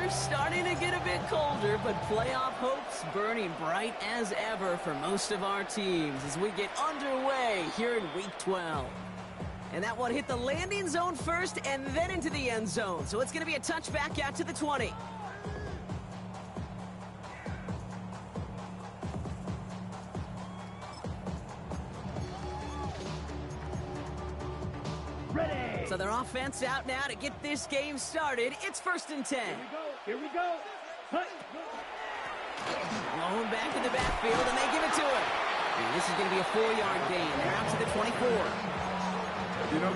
weather starting to get a bit colder, but playoff hopes burning bright as ever for most of our teams as we get underway here in Week 12. And that one hit the landing zone first and then into the end zone. So it's going to be a touchback out to the 20. Ready. So their offense out now to get this game started. It's 1st and 10. Here we go. Huh. Blown back in the backfield, and they give it to him. And this is going to be a 4-yard gain. They're out to the 24. You know,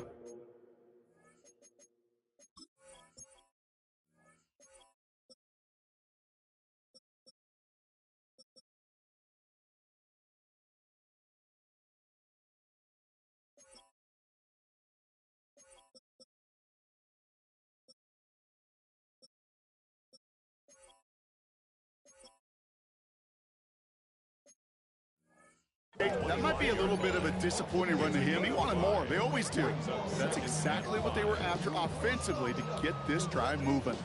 that might be a little bit of a disappointing run to him. He wanted more. They always do. That's exactly what they were after offensively to get this drive moving.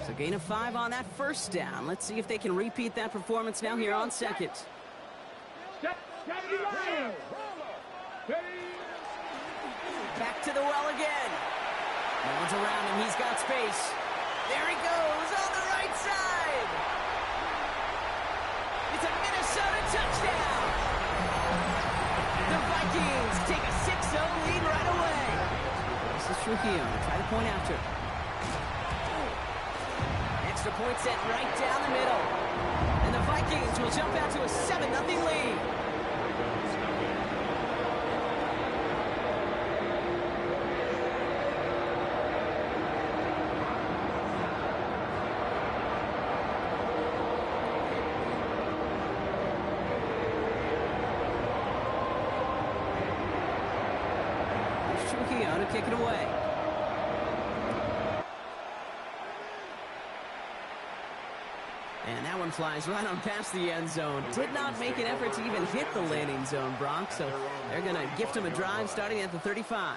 So gain of 5 on that first down. Let's see if they can repeat that performance now here on second. Back to the well again. No one's around him. He's got space. There he goes on the right side. It's a Minnesota touchdown. The Vikings take a 6-0 lead right away. This is Trujillo to try to point after. Extra point set right down the middle. And the Vikings will jump out to a 7-0 lead. To kick it away. And that one flies right on past the end zone. Did not make an effort to even hit the landing zone, Brock, so they're going to gift him a drive starting at the 35.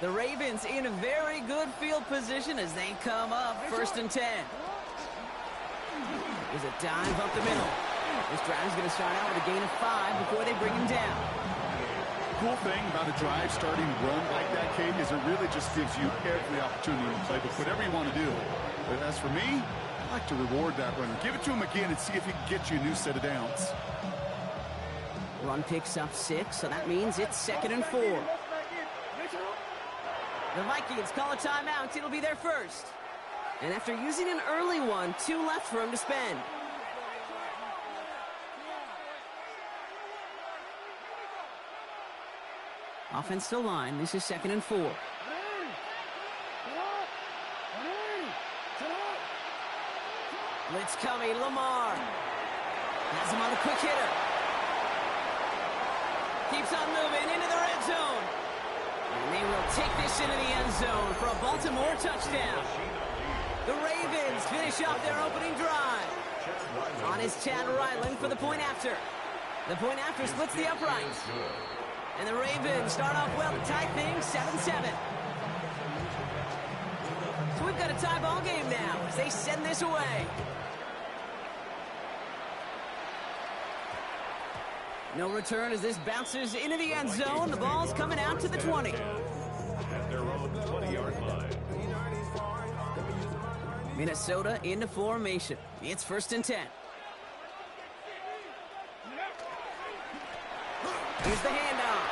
The Ravens in a very good field position as they come up 1st and 10. There's a dive up the middle. This drive is going to start out with a gain of 5 before they bring him down. Cool thing about a drive starting run like that, Kate, is it really just gives you every opportunity to play with whatever you want to do. But as for me, I like to reward that runner. Give it to him again and see if he can get you a new set of downs. Run picks up 6, so that means it's 2nd and 4. The Vikings call a timeout. It'll be their first. And after using an early one, 2 left for him to spend. Offensive line, this is 2nd and 4. Blitz coming, Lamar. Has him on a quick hitter. Keeps on moving into the red zone. And they will take this into the end zone for a Baltimore touchdown. The Ravens finish off their opening drive. On is Chad Ryland for the point after. The point after splits the uprights. And the Ravens start off well to tie things 7-7. So we've got a tie ball game now as they send this away. No return as this bounces into the end zone. The ball's coming out to the 20. At their own 20-yard line. Minnesota into formation. It's 1st and 10. Here's the handoff.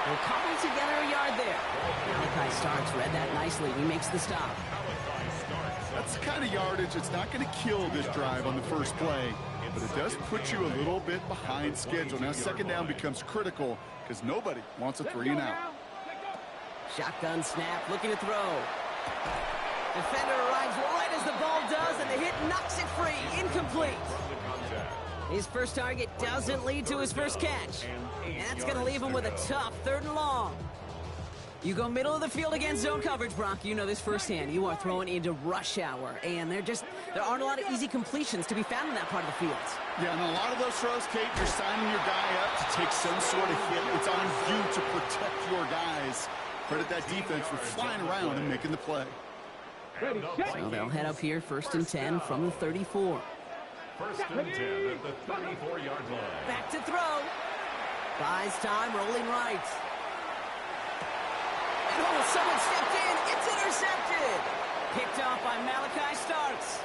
They'll cobble together a yard there. Malachi Starks read that nicely. He makes the stop. That's the kind of yardage that's not going to kill this drive on the first play, but it does put you a little bit behind schedule. Now 2nd down becomes critical because nobody wants a 3 and out. Shotgun snap, looking to throw. Defender arrives right as the ball does, and the hit knocks it free. Incomplete. His first target doesn't lead to his first catch. And that's going to leave him with a tough 3rd and long. You go middle of the field against zone coverage, Brock. You know this firsthand. You are throwing into rush hour, and there aren't a lot of easy completions to be found in that part of the field. Yeah, and a lot of those throws, Kate, you're signing your guy up to take some sort of hit. It's on you to protect your guys. Credit that defense for flying around and making the play. So they'll head up here, 1st and 10 from the 34. 1st and 10 at the 34-yard line. Back to throw. Buys time, rolling right. And someone stepped in. It's intercepted. Picked off by Malachi Starks.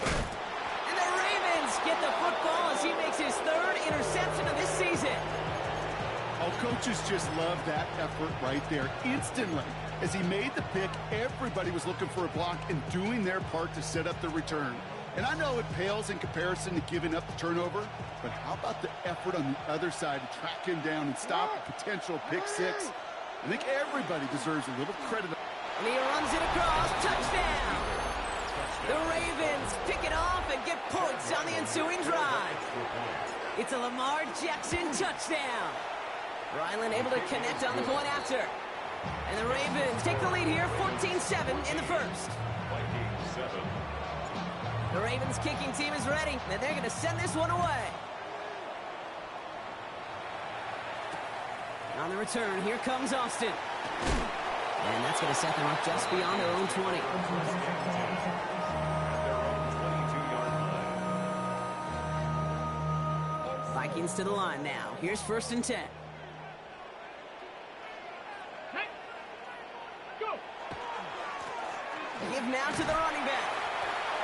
And the Ravens get the football as he makes his 3rd interception of this season. Oh, coaches just love that effort right there. Instantly, as he made the pick, everybody was looking for a block and doing their part to set up the return. And I know it pales in comparison to giving up the turnover, but how about the effort on the other side to track him down and stop a potential pick six? I think everybody deserves a little credit. And he runs it across. Touchdown! The Ravens pick it off and get points on the ensuing drive. It's a Lamar Jackson touchdown. Ryland able to connect on the point after. And the Ravens take the lead here, 14-7 in the first. The Ravens kicking team is ready, and they're going to send this one away. On the return, here comes Austin. And that's going to set them up just beyond their own 20. Vikings to the line now. Here's 1st and 10. Give now to the running back.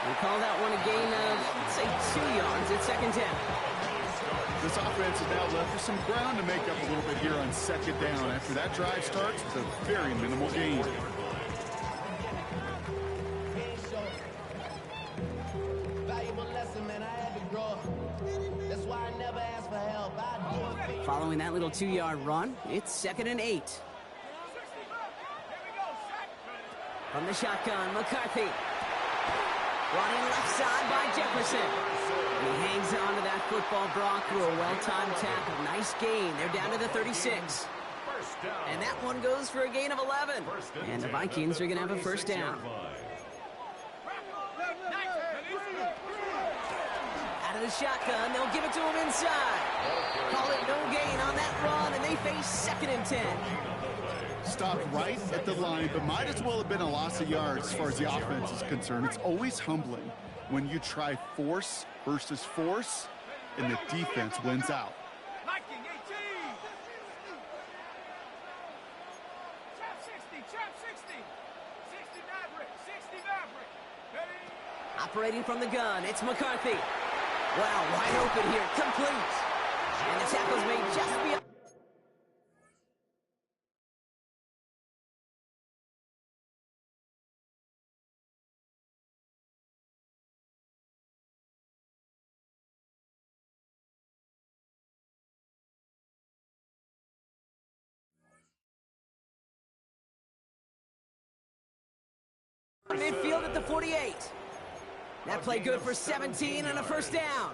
We call that one a gain of, let's say, 2 yards at 2nd down. This offense is now left with some ground to make up a little bit here on 2nd down. After that drive starts, it's a very minimal gain. Following that little 2-yard run, it's 2nd and 8. From the shotgun, McCarthy. Running left side by Jefferson. And he hangs on to that football, Brock, through a well-timed tackle. Nice gain. They're down to the 36. And that one goes for a gain of 11. And the Vikings are going to have a 1st down. Out of the shotgun, they'll give it to him inside. Call it no gain on that run, and they face 2nd and 10. Stopped right at the line, but might as well have been a loss of yards as far as the offense is concerned. It's always humbling when you try force versus force, and the defense wins out. Operating from the gun, it's McCarthy. Wow, wide open here, complete. And the tackle's made just beyond. Midfield at the 48. That play good for 17 and a 1st down.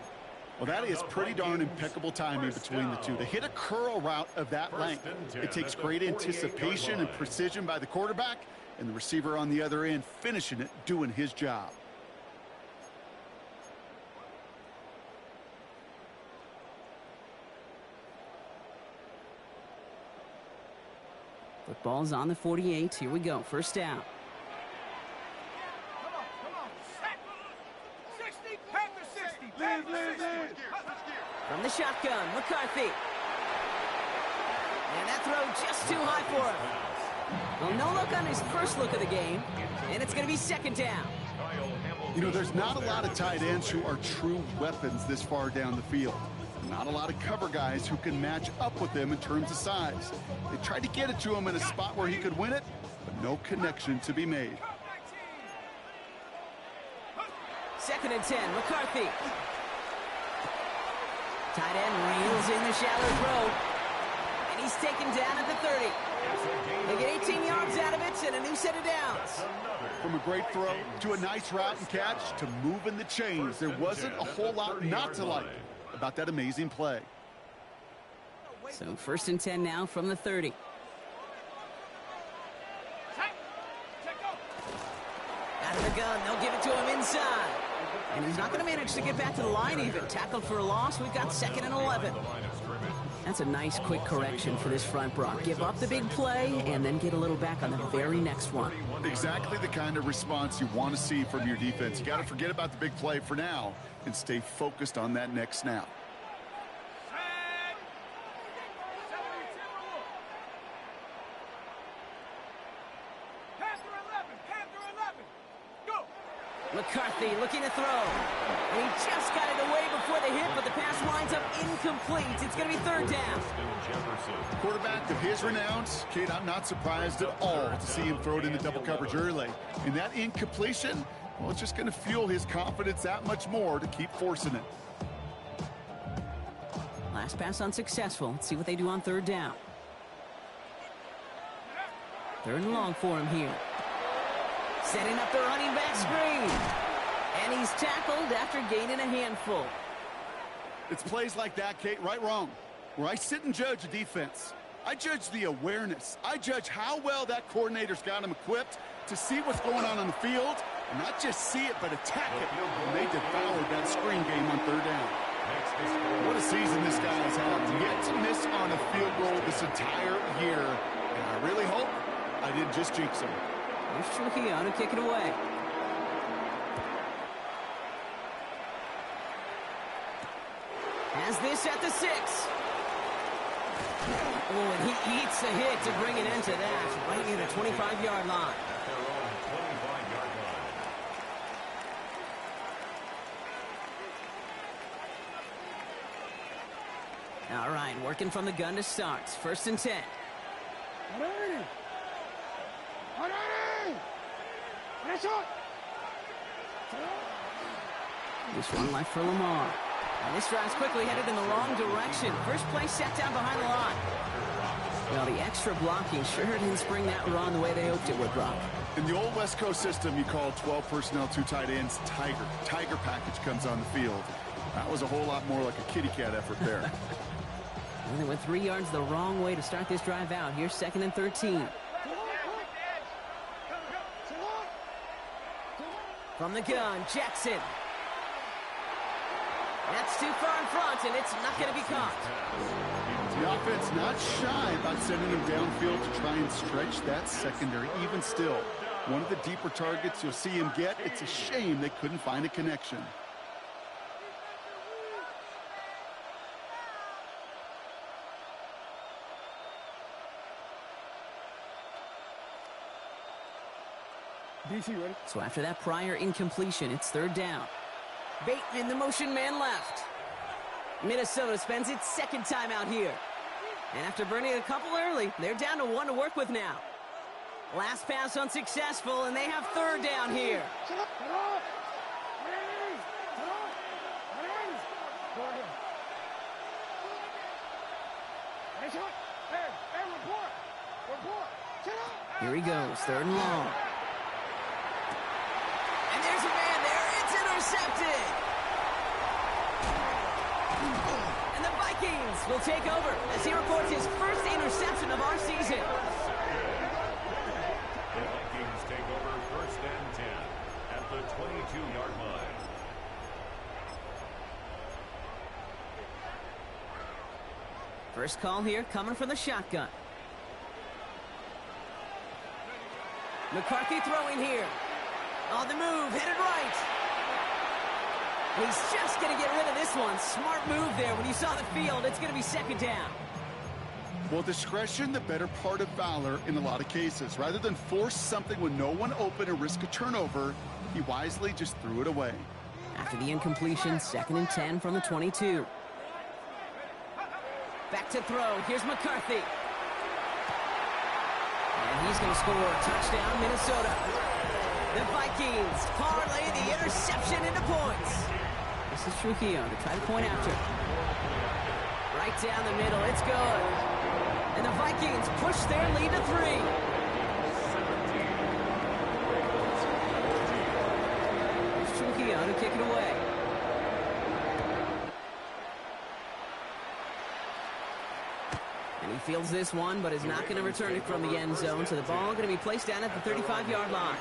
Well, that is pretty darn impeccable timing between the two. To hit a curl route of that length, it takes great anticipation and precision by the quarterback, and the receiver on the other end finishing it, doing his job. Football's on the 48. Here we go. 1st down. From the shotgun, McCarthy. And that throw just too high for him. Well, no look on his first look of the game, and it's going to be 2nd down. You know, there's not a lot of tight ends who are true weapons this far down the field. Not a lot of cover guys who can match up with them in terms of size. They tried to get it to him in a spot where he could win it, but no connection to be made. 2nd and 10, McCarthy. Tight end reels in the shallow throw. And he's taken down at the 30. They get 18 yards out of it and a new set of downs. From a great throw to a nice route and catch to moving the chains, there wasn't a whole lot not to like about that amazing play. So 1st and 10 now from the 30. gun. They'll give it to him inside. And he's not going to manage to get back to the line even. Tackled for a loss. We've got 2nd and 11. That's a nice quick correction for this front, Brock. Give up the big play and then get a little back on the very next one. Exactly the kind of response you want to see from your defense. You got to forget about the big play for now and stay focused on that next snap. McCarthy looking to throw. And he just got it away before the hit, but the pass winds up incomplete. It's going to be 3rd down. Quarterback of his renowns, Kate, I'm not surprised at all to see him throw it into double coverage early. And that incompletion, well, it's just going to fuel his confidence that much more to keep forcing it. Last pass unsuccessful. Let's see what they do on 3rd down. 3rd and long for him here. Setting up the running back screen. And he's tackled after gaining a handful. It's plays like that, Kate, right, wrong, where I sit and judge a defense. I judge the awareness. I judge how well that coordinator's got him equipped to see what's going on the field, and not just see it, but attack it. And they devoured that screen game on 3rd down. What a season this guy has had. Yet to miss on a field goal this entire year. And I really hope I didn't just jinx him. Here's Trujillo to kick it away. Has this at the 6. Oh, and he eats a hit to bring an end to that. Right near the 25-yard line. All right, working from the gun to start. 1st and 10. Just one left for Lamar. And this drive's quickly headed in the wrong direction. First play set down behind the line. Well, the extra blocking sure didn't spring that run the way they hoped it would, Brock. In the old West Coast system, you call 12 personnel, 2 tight ends, Tiger. Tiger package comes on the field. That was a whole lot more like a kitty cat effort there. And they went 3 yards the wrong way to start this drive out. Here's 2nd and 13. From the gun, Jackson. That's too far in front, and it's not going to be caught. The offense not shy about sending him downfield to try and stretch that secondary. Even still, one of the deeper targets you'll see him get. It's a shame they couldn't find a connection. DC ready? So after that prior incompletion, it's 3rd down. Bateman, the motion man left. Minnesota spends its 2nd time out here. And after burning a couple early, they're down to 1 to work with now. Last pass unsuccessful, and they have 3rd down here. Here he goes, 3rd and long. And there's a man there. It's intercepted. And the Vikings will take over as he records his first interception of our season. The Vikings take over 1st and 10 at the 22-yard line. First call here coming from the shotgun. McCarthy throwing here. On the move, headed right. He's just going to get rid of this one. Smart move there. When you saw the field, it's going to be 2nd down. Well, discretion, the better part of valor in a lot of cases. Rather than force something with no one open and risk a turnover, he wisely just threw it away. After the incompletion, 2nd and 10 from the 22. Back to throw. Here's McCarthy. And he's going to score a touchdown, Minnesota. The Vikings parlay the interception into points. This is Trujillo to try to point after. Right down the middle. It's good. And the Vikings push their lead to 3. It's Trujillo to kick it away. And he fields this one, but is not going to return it from the end zone. So the ball going to be placed down at the 35-yard line.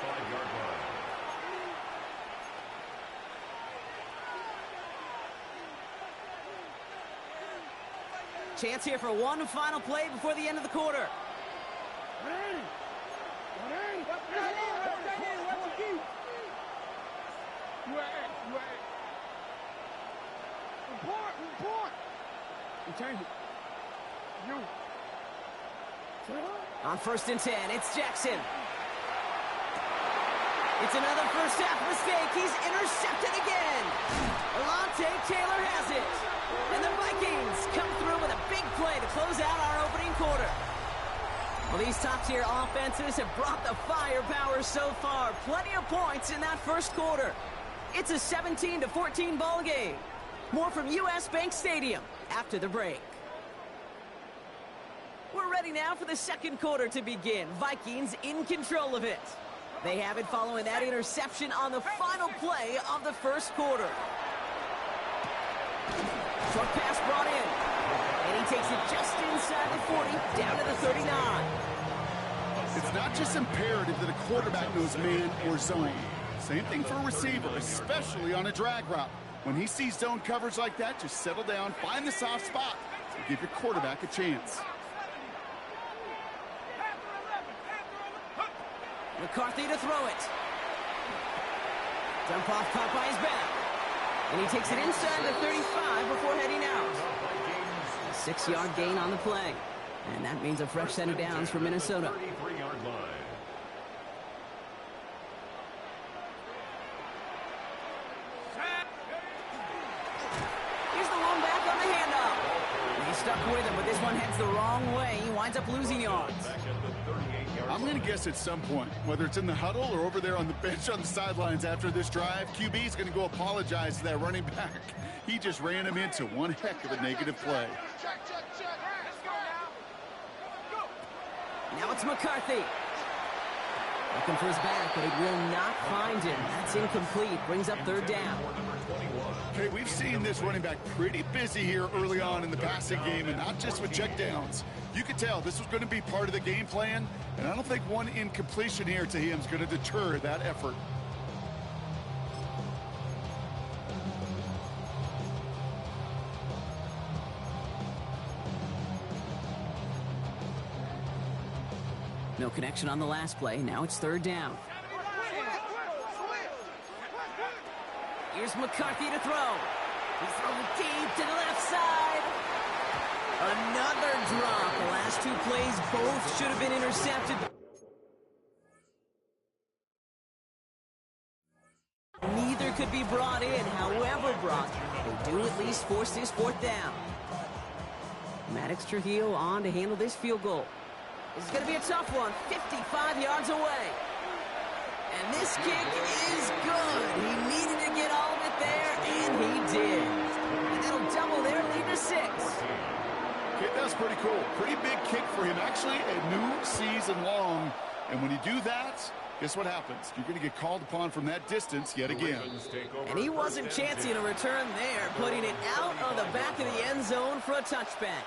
Chance here for one final play before the end of the quarter. On 1st and 10, it's Jackson. It's another first half mistake. He's intercepted again. Alontae Taylor has it. And the Vikings come through with a big play to close out our opening quarter. Well, these top-tier offenses have brought the firepower so far. Plenty of points in that first quarter. It's a 17-14 ball game. More from US Bank Stadium after the break. We're ready now for the second quarter to begin. Vikings in control of it. They have it following that interception on the final play of the first quarter. Short pass brought in. And he takes it just inside the 40, down to the 39. It's not just imperative that a quarterback knows man or zone. Same thing for a receiver, especially on a drag route. When he sees zone coverage like that, just settle down, find the soft spot, and give your quarterback a chance. McCarthy to throw it. Dump off caught by his back. And he takes it inside the 35 before heading out. A 6-yard gain on the play. And that means a fresh set of downs for Minnesota. 33-yard line. Here's the one back on the handoff. And he's stuck with him, but this one heads the wrong way. He winds up losing yards. I'm going to guess at some point, whether it's in the huddle or over there on the bench on the sidelines after this drive, QB is going to go apologize to that running back. He just ran him into one heck of a negative play. Now it's McCarthy. Looking for his back, but he will not find him. That's incomplete. Brings up 3rd down. Okay, we've seen this running back pretty busy here early on in the passing game, and not just with checkdowns. You could tell this was going to be part of the game plan, and I don't think one incompletion here to him is going to deter that effort. No connection on the last play. Now it's 3rd down. Here's McCarthy to throw. He throws it deep to the left side. Another drop. The last 2 plays both should have been intercepted. Neither could be brought in. However brought, they do at least force this 4th down. Maddox Trujillo on to handle this field goal. This is going to be a tough one. 55 yards away. And this kick is good. He needed to get all of it there, and he did. And that'll double their lead to 6. Okay, that's pretty cool. Pretty big kick for him. Actually, a new season long. And when you do that, guess what happens? You're going to get called upon from that distance yet again. And he wasn't chancing a return there, putting it out on the back of the end zone for a touchback.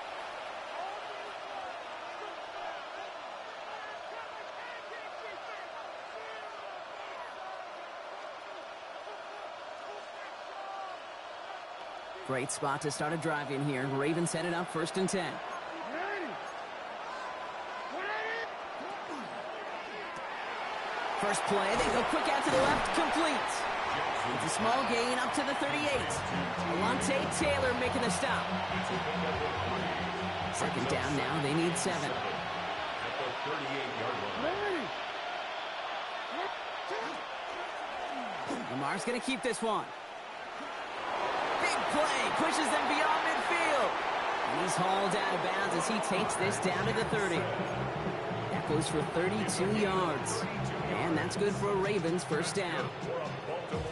Great spot to start a drive in here. Ravens set it up 1st and 10. First play, they go quick out to the left, complete. It's a small gain up to the 38. Alontae Taylor making the stop. 2nd down now, they need 7. Lamar's going to keep this one. Big play, pushes them beyond midfield. And he's hauled out of bounds as he takes this down to the 30. That goes for 32 yards. And that's good for a Ravens 1st down.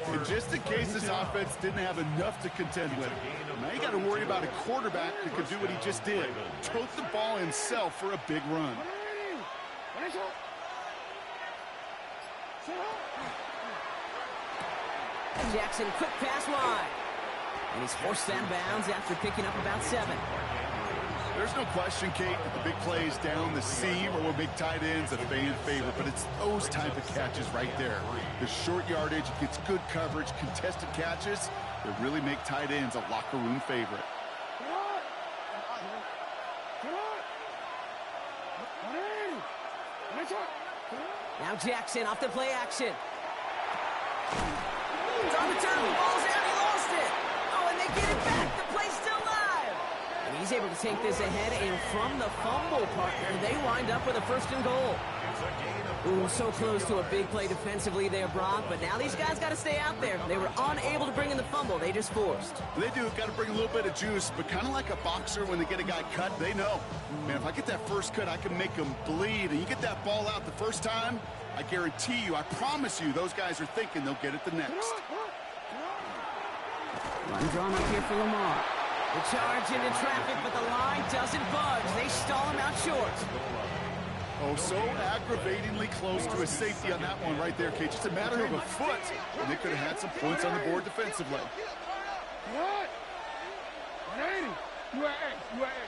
And just in case this offense didn't have enough to contend with, now you got to worry about a quarterback that could do what he just did. Tote the ball himself for a big run. Jackson, quick pass wide. And he's forced out of bounds after picking up about 7. There's no question, Kate, that the big plays down the seam or what make tight ends a fan favorite, but it's those type of catches right there. The short yardage, gets good coverage, contested catches that really make tight ends a locker room favorite. Now Jackson off the play action. It's on the turn. The ball's out. He lost it. Oh, and they get it back. The play's still live. And he's able to take this ahead, and from the fumble partner, they wind up with a 1st and goal. Ooh, so close to a big play defensively there, Brock, but now these guys got to stay out there. They were unable to bring in the fumble. They just forced. They do. Got to bring a little bit of juice, but kind of like a boxer when they get a guy cut, they know. Man, if I get that first cut, I can make them bleed. And you get that ball out the first time, I guarantee you, I promise you, those guys are thinking they'll get it the next. Run drawn up here for Lamar. The charge into traffic, but the line doesn't budge. They stall him out short. Oh, so aggravatingly close to a safety on that one right there, Kate. Just a matter of a foot, and they could have had some points on the board defensively. What? 180. You at X. You at X.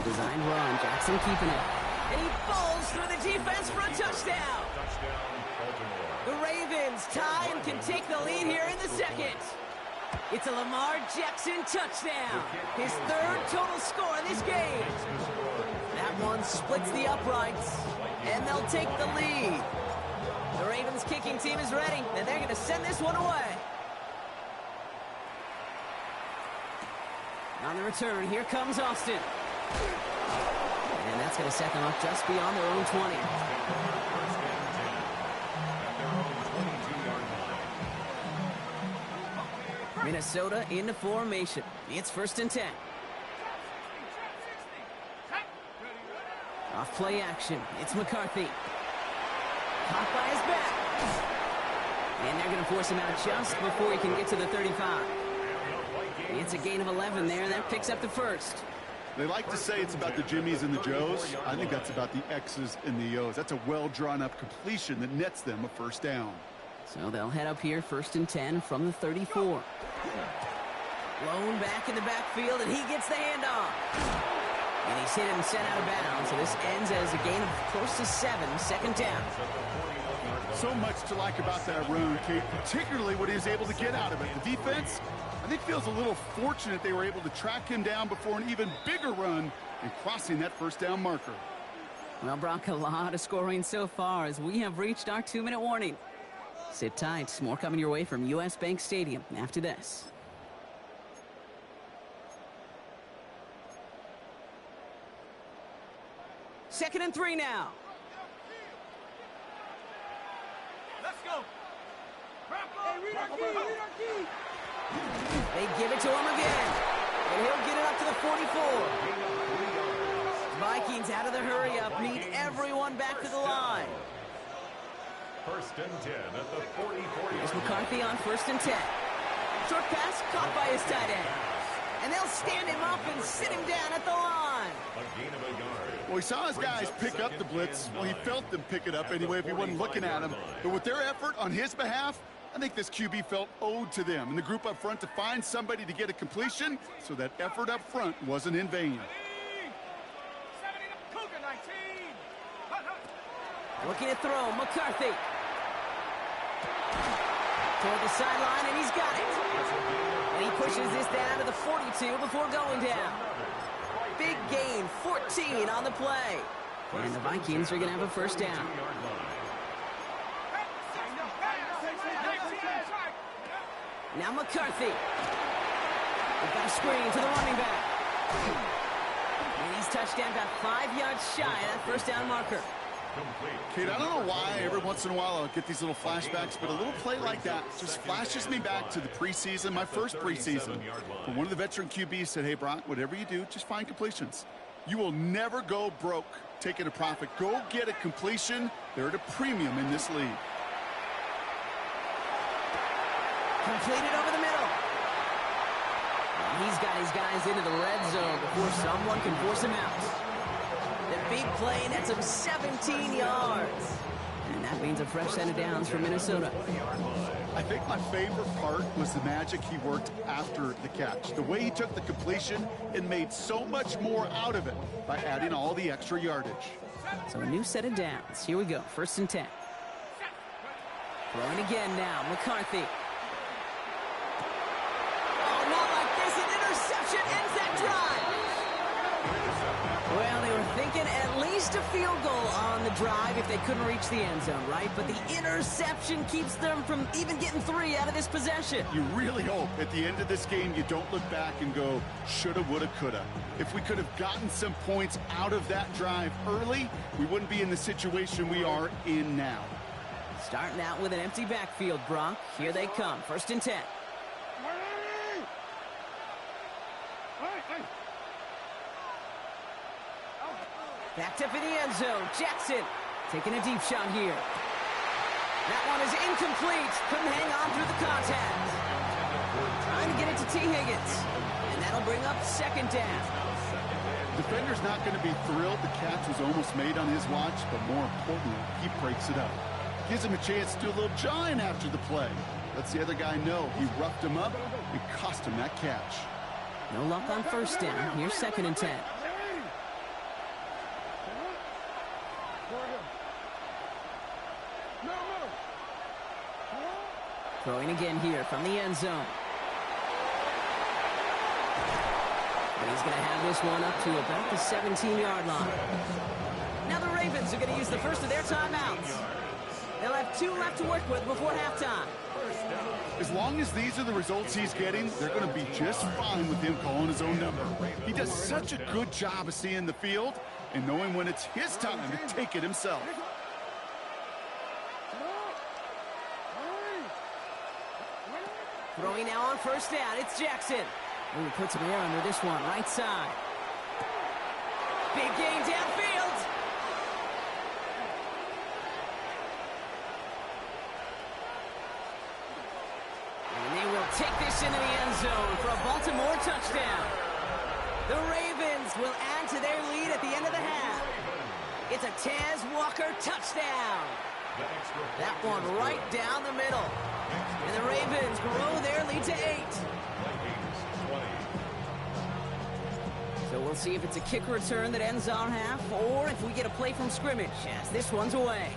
Designed run. Jackson keeping it. And he falls through the defense for a touchdown. The Ravens tie and can take the lead here in the second. It's a Lamar Jackson touchdown. His 3rd total score in this game. That one splits the uprights, and they'll take the lead. The Ravens kicking team is ready, and they're going to send this one away. On the return, here comes Austin. And that's going to set them up just beyond their own 20. Minnesota into formation. It's 1st and 10. Off play action. It's McCarthy. Caught by his back. And they're going to force him out just before he can get to the 35. It's a gain of 11 there. That picks up the 1st. They like to say it's about the Jimmies and the Joes. I think that's about the X's and the O's. That's a well-drawn-up completion that nets them a 1st down. So they'll head up here 1st and 10 from the 34. Blown back in the backfield, and he gets the handoff. And he's hit and sent out of bounds, so this ends as a gain of close to 7, 2nd down. So much to like about that run, Kate, particularly what he was able to get out of it. The defense, I think, feels a little fortunate they were able to track him down before an even bigger run and crossing that 1st down marker. Well, Brock, a lot of scoring so far as we have reached our 2-minute warning. Sit tight. More coming your way from U.S. Bank Stadium after this. Second and 3 now. Let's go. They give it to him again. And he'll get it up to the 44. Vikings out of the hurry-up. Need everyone back to the line. 1st and 10 at the 44. Here's McCarthy on 1st and 10. Short pass caught by his tight end. And they'll stand him up and sit him down at the line. A gain of a yard. Well, he saw his guys pick up the blitz. Well, he felt them pick it up anyway if he wasn't looking at him. But with their effort on his behalf, I think this QB felt owed to them and the group up front to find somebody to get a completion, so that effort up front wasn't in vain. Looking to throw, McCarthy. Toward the sideline, and he's got it. And he pushes this down to the 42 before going down. Big gain, 14 on the play. And the Vikings are going to have a 1st down. Now McCarthy. They've got a screen to the running back. And he's touchdown about 5 yards shy of that 1st down marker. Kate, I don't know why every once in a while I'll get these little flashbacks, but a little play like that just flashes me back to the preseason, my first preseason. When one of the veteran QBs said, hey, Brock, whatever you do, just find completions. You will never go broke taking a profit. Go get a completion. They're at a premium in this league. Completed over the middle. And he's got his guys into the red zone before someone can force him out. The big play nets him 17 yards. And that means a fresh set of downs for Minnesota. I think my favorite part was the magic he worked after the catch. The way he took the completion and made so much more out of it by adding all the extra yardage. So a new set of downs. Here we go. 1st and 10. Throwing again now. McCarthy. Oh, not like this. An interception. missed a field goal on the drive if they couldn't reach the end zone, right? But the interception keeps them from even getting 3 out of this possession. You really hope at the end of this game you don't look back and go, shoulda, woulda, coulda. If we could have gotten some points out of that drive early, we wouldn't be in the situation we are in now. Starting out with an empty backfield, Gronk. Here they come, 1st and 10. Backed up in the end zone. Jackson taking a deep shot here. That one is incomplete. Couldn't hang on through the contact. Trying to get it to T. Higgins. And that'll bring up 2nd down. Defender's not going to be thrilled the catch was almost made on his watch, but more importantly, he breaks it up. Gives him a chance to do a little jawing after the play. Lets the other guy know he roughed him up and cost him that catch. No luck on 1st down. Here's 2nd and 10. Throwing again here from the end zone. But he's going to have this one up to about the 17-yard line. Now the Ravens are going to use the first of their timeouts. They'll have 2 left to work with before halftime. As long as these are the results he's getting, they're going to be just fine with him calling his own number. He does such a good job of seeing the field and knowing when it's his time to take it himself. Throwing now on 1st down, it's Jackson. Ooh, he puts him air under this one, right side. Big gain downfield. And they will take this into the end zone for a Baltimore touchdown. The Ravens will add to their lead at the end of the half. It's a Taz Walker touchdown. That one right down the middle. And the Ravens grow their lead to 8. So we'll see if it's a kick return that ends our half, or if we get a play from scrimmage, as this one's away.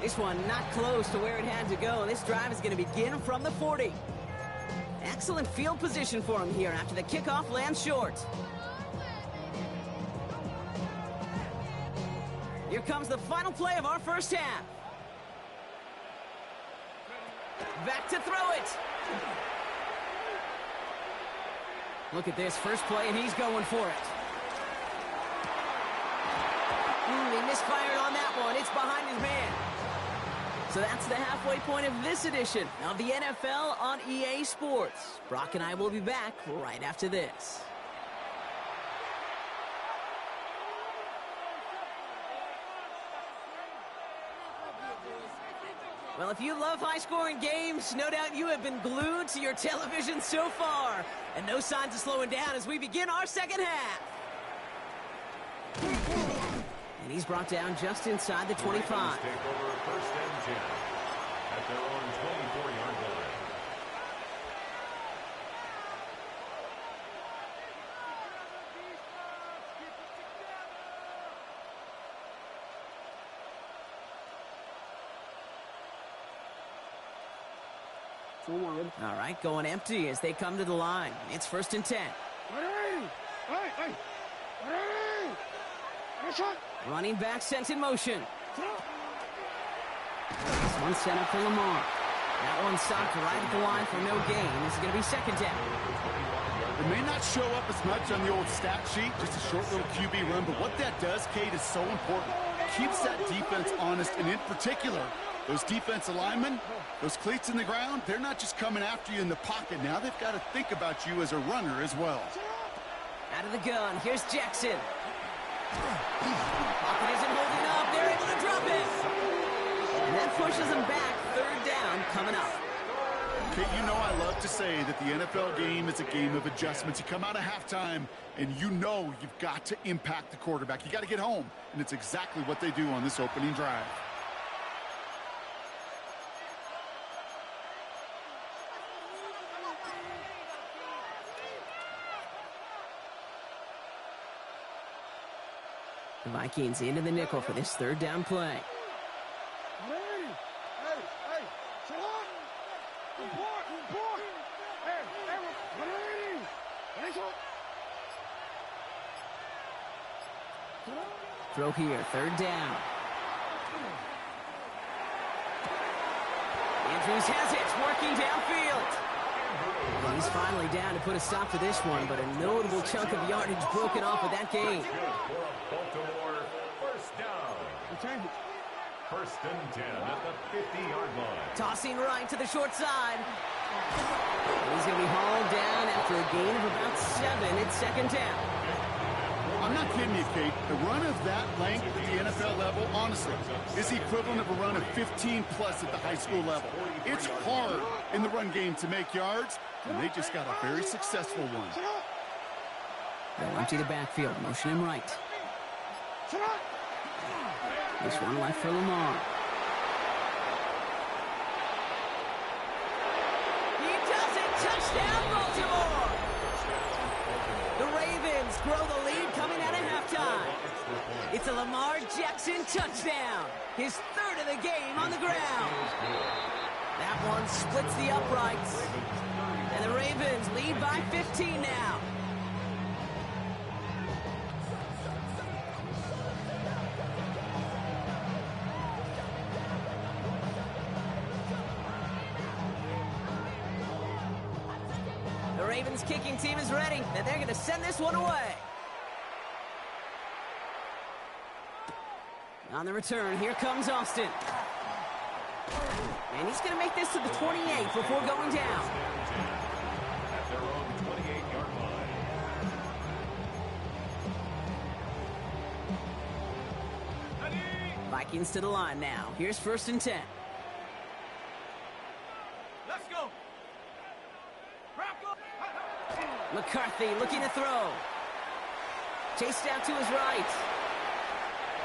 This one not close to where it had to go. This drive is going to begin from the 40. Excellent field position for him here after the kickoff lands short. Here comes the final play of our first half. Back to throw it. Look at this first play, and he's going for it. He misfired on that one. It's behind his man. So that's the halfway point of this edition of the NFL on EA Sports. Brock and I will be back right after this. Well, if you love high-scoring games, no doubt you have been glued to your television so far. And no signs of slowing down as we begin our second half. And he's brought down just inside the 25. Take over 1st and 10 at their own 24-yard line. All right, going empty as they come to the line. It's 1st and 10. Running back sent in motion. This one sent up for Lamar. That one stopped right at the line for no gain. This is going to be 2nd down. It may not show up as much on the old stat sheet, just a short little QB run, but what that does, Kate, is so important. Keeps that defense honest, and in particular, those defensive linemen, those cleats in the ground, they're not just coming after you in the pocket. Now they've got to think about you as a runner as well. Out of the gun, here's Jackson. Pocket isn't holding up. They're able to drop it. And that pushes them back. 3rd down coming up. Kate, you know I love to say that the NFL game is a game of adjustments. You come out of halftime, and you know you've got to impact the quarterback. You got to get home, and it's exactly what they do on this opening drive. The Vikings into the nickel for this 3rd down play. Throw here, third down. Andrews has it, working downfield. Well, he's finally down to put a stop to this one, but a notable chunk of yardage broken off of that game. Baltimore, first down. First and 10 at the 50-yard line. Tossing right to the short side. He's going to be hauled down after a gain of about 7. It's second down. I'm not kidding you, Kate. The run of that length at the NFL level, honestly, is the equivalent of a run of 15-plus at the high school level. It's hard in the run game to make yards, and they just got a very successful one. They'll empty the backfield, motion him right. This one left for Lamar. He does it! Touchdown, Baltimore! The Ravens grow the lead coming out of halftime. It's a Lamar Jackson touchdown. His third of the game on the ground. That one splits the uprights. And the Ravens lead by 15 now. The Ravens kicking team is ready, and they're going to send this one away. On the return, here comes Austin. And he's going to make this to the 28 before going down. At their own 28-yard line. Vikings to the line now. Here's first and 10. Let's go. McCarthy looking to throw. Chased out to his right.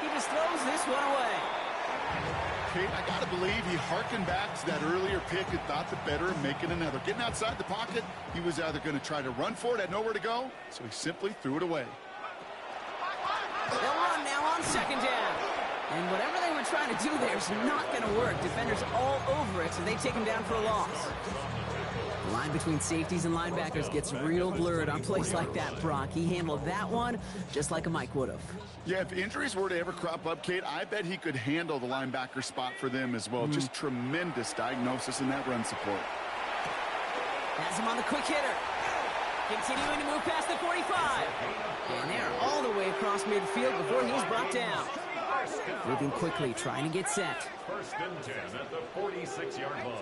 He just throws this one away. Kate, I got to believe he hearkened back to that earlier pick and thought the better of making another. Getting outside the pocket, he was either going to try to run for it, had nowhere to go, so he simply threw it away. They'll run now on second down. And whatever they were trying to do there is not going to work. Defenders all over it, so they take him down for a loss. The line between safeties and linebackers gets real blurred on plays like that, Brock. He handled that one just like a Mike would have. Yeah, if injuries were to ever crop up, Kate, I bet he could handle the linebacker spot for them as well. Just tremendous diagnosis in that run support. Has him on the quick hitter. Continuing to move past the 45. And they're all the way across midfield before he's brought down. Moving quickly, trying to get set. First and 10 at the 46-yard line.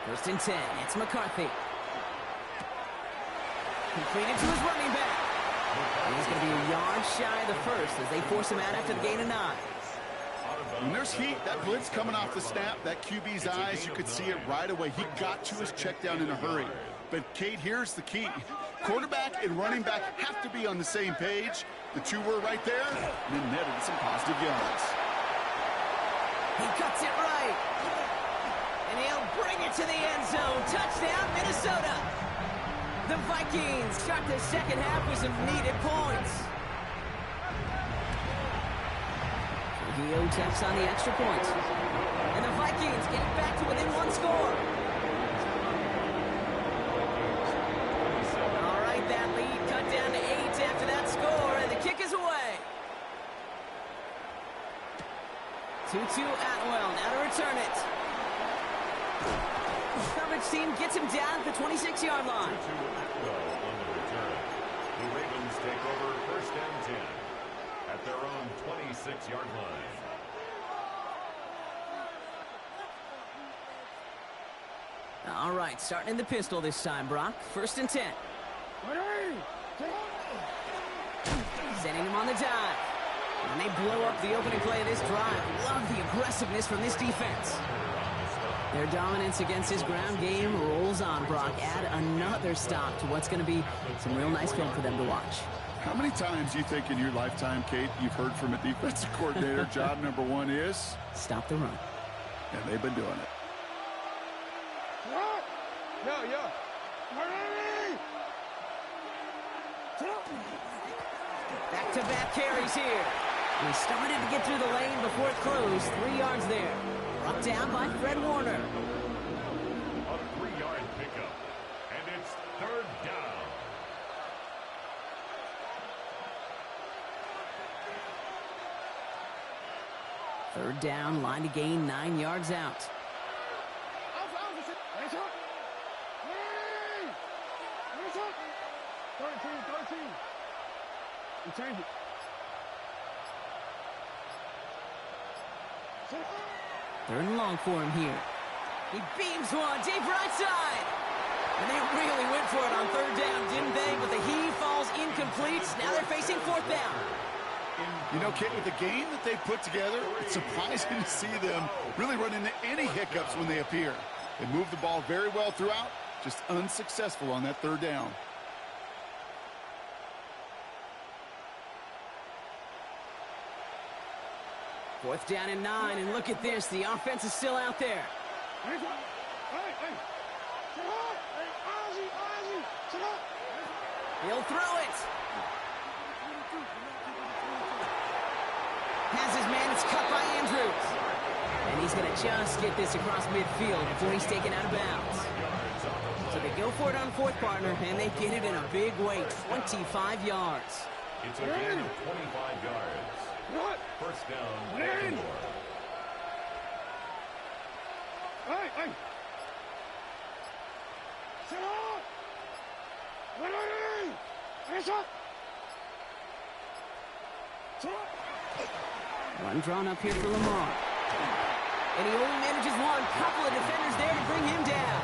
First and 10, it's McCarthy. Completed to his running back. And he's going to be a yard shy of the first as they force him out after the gain of 9. When there's heat, that blitz coming off the snap, that QB's eyes, you could see it right away. He got to his check down in a hurry. But, Kate, here's the key. Quarterback and running back have to be on the same page. The two were right there, and then netted some positive yards. He cuts it right. And he'll bring it to the end zone. Touchdown, Minnesota. The Vikings start the second half with some needed points. Gio taps on the extra point. And the Vikings get it back to within one score. All right, that lead cut down to 8 after that score, and the kick is away. 2-2 Atwell, now to return it. Coverage team gets him down at the 26-yard line. 2-2 Atwell on the return. The Ravens take over first and 10 at their own 26-yard line. All right, starting in the pistol this time, Brock. First and 10. Sending him on the dive. And they blow up the opening play of this drive. Love the aggressiveness from this defense. Their dominance against his ground game rolls on, Brock. Add another stop to what's going to be some real nice film for them to watch. How many times do you think in your lifetime, Kate, you've heard from a defensive coordinator, job number one is? Stop the run. And they've been doing it. Back-to-back carries here. And he started to get through the lane before it closed. 3 yards there. Brought down by Fred Warner. A 3-yard pickup. And it's third down. Third down, line to gain 9 yards out. Change it. Third and long for him here. He beams one deep right side. And they really went for it on third down, didn't they? But the heave falls incomplete. Now they're facing fourth down. You know, Kate, with the game that they put together, it's surprising to see them really run into any hiccups when they appear. They move the ball very well throughout, just unsuccessful on that third down. Fourth down and 9, and look at this. The offense is still out there. He'll throw it. Has his man. It's cut by Andrews. And he's going to just get this across midfield before he's taken out of bounds. So they go for it on fourth, partner, and they get it in a big way, 25 yards. It's a gain of 25 yards. What? First down, Baltimore. Hey! Sit up! Ready! Hands up! Sit up! One drawn up here for Lamar. And he only manages one. Couple of defenders there to bring him down.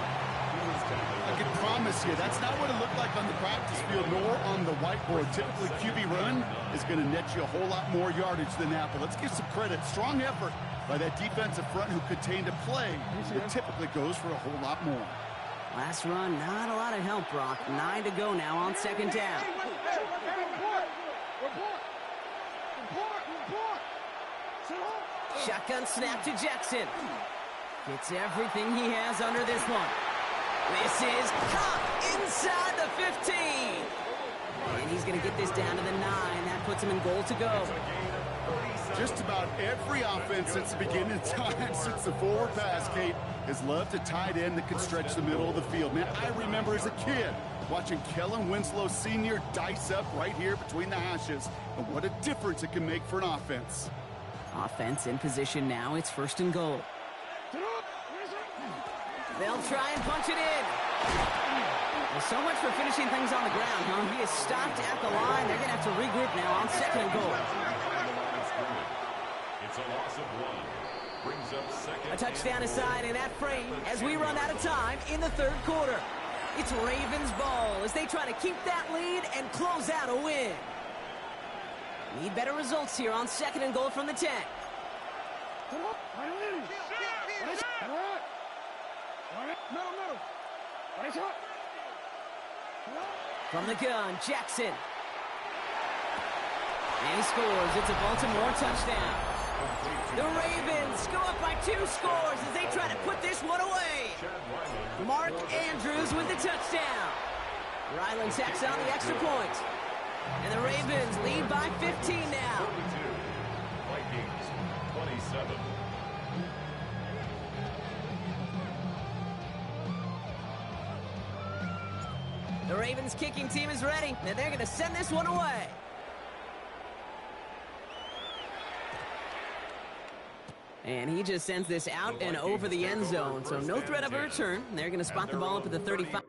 I can promise you, that's not what it looked like on the practice field nor on the whiteboard. Typically, QB run is going to net you a whole lot more yardage than that. But let's give some credit. Strong effort by that defensive front who contained a play. It typically goes for a whole lot more. Last run, not a lot of help, Brock. 9 to go now on second down. Shotgun snap to Jackson. Gets everything he has under this one. This is caught inside the 15. And he's going to get this down to the 9. That puts him in goal to go. Just about every offense since the beginning of time, since the forward pass, Kate, has loved a tight end that can stretch the middle of the field. Man, I remember as a kid watching Kellen Winslow Sr. dice up right here between the hashes. And what a difference it can make for an offense. Offense in position now. It's first and goal. They'll try and punch it in. Well, so much for finishing things on the ground, huh? He is stopped at the line. They're going to have to regroup now on second and goal. It's a loss of 1. Brings up second. A touchdown aside in that frame as we run out of time in the third quarter. It's Ravens ball as they try to keep that lead and close out a win. Need better results here on second and goal from the 10. From the gun, Jackson. And he scores. It's a Baltimore touchdown. The Ravens go up by 2 scores as they try to put this one away. Mark Andrews with the touchdown. Ryland tacks on the extra point. And the Ravens lead by 15 now. Vikings 27. The Ravens kicking team is ready, and they're going to send this one away. And he just sends this out and over the end zone, so no threat of a return. They're going to spot the ball up at the 35.